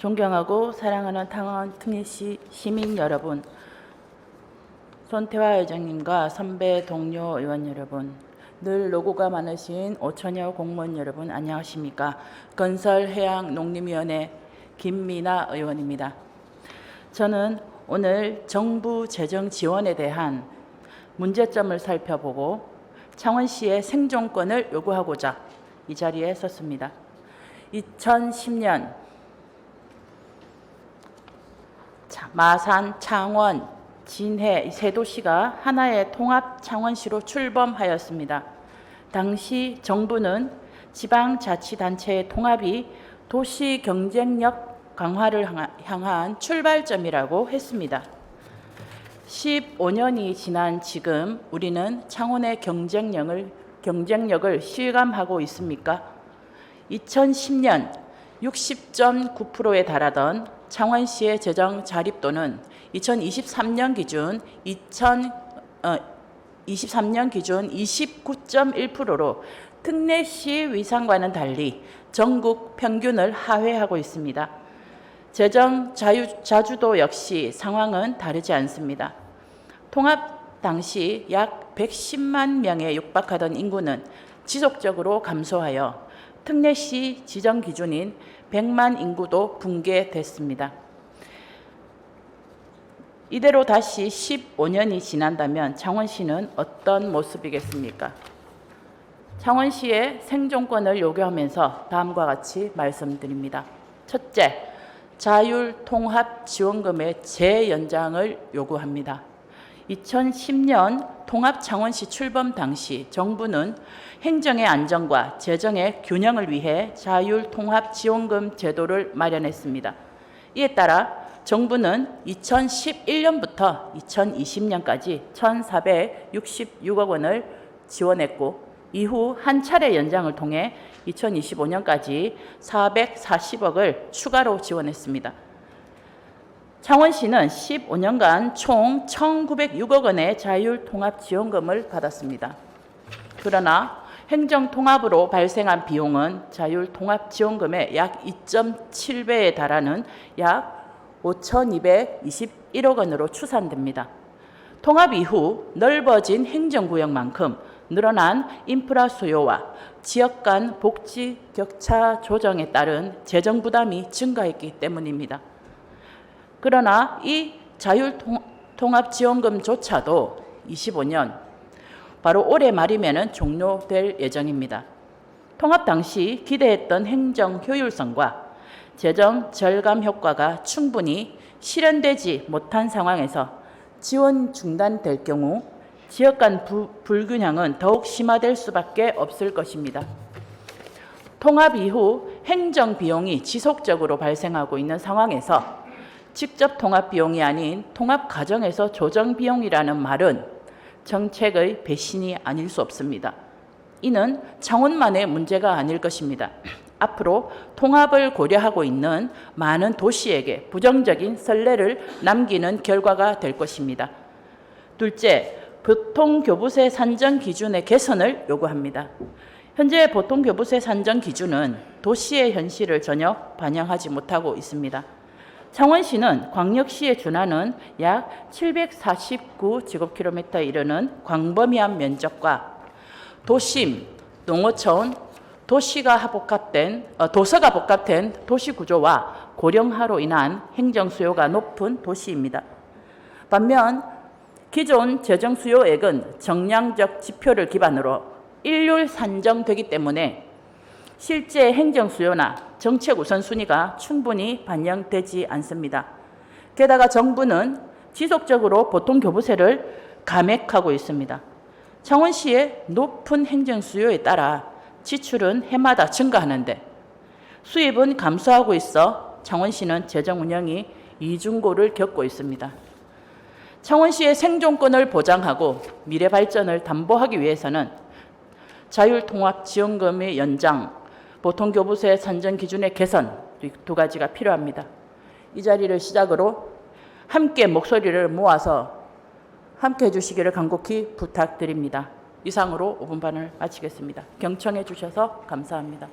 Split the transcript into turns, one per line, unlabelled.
존경하고 사랑하는 당원 특례시 시민 여러분, 손태화 회장님과 선배 동료 의원 여러분, 늘 노고가 많으신 5천여 공무원 여러분 안녕하십니까? 건설해양농림위원회 김미나 의원입니다. 저는 오늘 정부 재정 지원에 대한 문제점을 살펴보고 창원시의 생존권을 요구하고자 이 자리에 섰습니다. 2010년 마산, 창원, 진해 세 도시가 하나의 통합 창원시로 출범하였습니다. 당시 정부는 지방자치단체의 통합이 도시 경쟁력 강화를 향한 출발점이라고 했습니다. 15년이 지난 지금 우리는 창원의 경쟁력을 실감하고 있습니까? 2010년 60.9%에 달하던 창원시의 재정 자립도는 2023년 기준 29.1%로 특례시 위상과는 달리 전국 평균을 하회하고 있습니다. 재정 자주도 역시 상황은 다르지 않습니다. 통합 당시 약 110만 명에 육박하던 인구는 지속적으로 감소하여 특례시 지정 기준인 100만 인구도 붕괴됐습니다. 이대로 다시 15년이 지난다면 창원시는 어떤 모습이겠습니까? 창원시의 생존권을 요구하면서 다음과 같이 말씀드립니다. 첫째, 자율통합지원금의 재연장을 요구합니다. 2010년 통합창원시 출범 당시 정부는 행정의 안정과 재정의 균형을 위해 자율통합지원금 제도를 마련했습니다. 이에 따라 정부는 2011년부터 2020년까지 1,466억 원을 지원했고 이후 한 차례 연장을 통해 2025년까지 440억을 추가로 지원했습니다. 창원시는 15년간 총 1,906억 원의 자율통합지원금을 받았습니다. 그러나 행정통합으로 발생한 비용은 자율통합지원금의 약 2.7배에 달하는 약 5,221억 원으로 추산됩니다. 통합 이후 넓어진 행정구역만큼 늘어난 인프라 수요와 지역 간 복지 격차 조정에 따른 재정 부담이 증가했기 때문입니다. 그러나 이 자율통합지원금조차도 25년, 바로 올해 말이면 종료될 예정입니다. 통합 당시 기대했던 행정 효율성과 재정 절감 효과가 충분히 실현되지 못한 상황에서 지원 중단될 경우 지역 간 불균형은 더욱 심화될 수밖에 없을 것입니다. 통합 이후 행정 비용이 지속적으로 발생하고 있는 상황에서 직접 통합 비용이 아닌 통합 과정에서 조정 비용이라는 말은 정책의 배신이 아닐 수 없습니다. 이는 창원만의 문제가 아닐 것입니다. 앞으로 통합을 고려하고 있는 많은 도시에게 부정적인 선례를 남기는 결과가 될 것입니다. 둘째, 보통교부세 산정 기준의 개선을 요구합니다. 현재 보통교부세 산정 기준은 도시의 현실을 전혀 반영하지 못하고 있습니다. 창원시는 광역시에 준하는 약 749제곱킬로미터에 이르는 광범위한 면적과 도심, 농어촌, 도서가 복합된 도시구조와 고령화로 인한 행정수요가 높은 도시입니다. 반면 기존 재정수요액은 정량적 지표를 기반으로 일률 산정되기 때문에 실제 행정수요나 정책 우선순위가 충분히 반영되지 않습니다. 게다가 정부는 지속적으로 보통교부세를 감액하고 있습니다. 창원시의 높은 행정수요에 따라 지출은 해마다 증가하는데 수입은 감소하고 있어 창원시는 재정 운영이 이중고를 겪고 있습니다. 창원시의 생존권을 보장하고 미래 발전을 담보하기 위해서는 자율통합지원금의 연장, 보통교부세 산정 기준의 개선 두 가지가 필요합니다. 이 자리를 시작으로 함께 목소리를 모아서 함께 해주시기를 간곡히 부탁드립니다. 이상으로 5분 반을 마치겠습니다. 경청해 주셔서 감사합니다.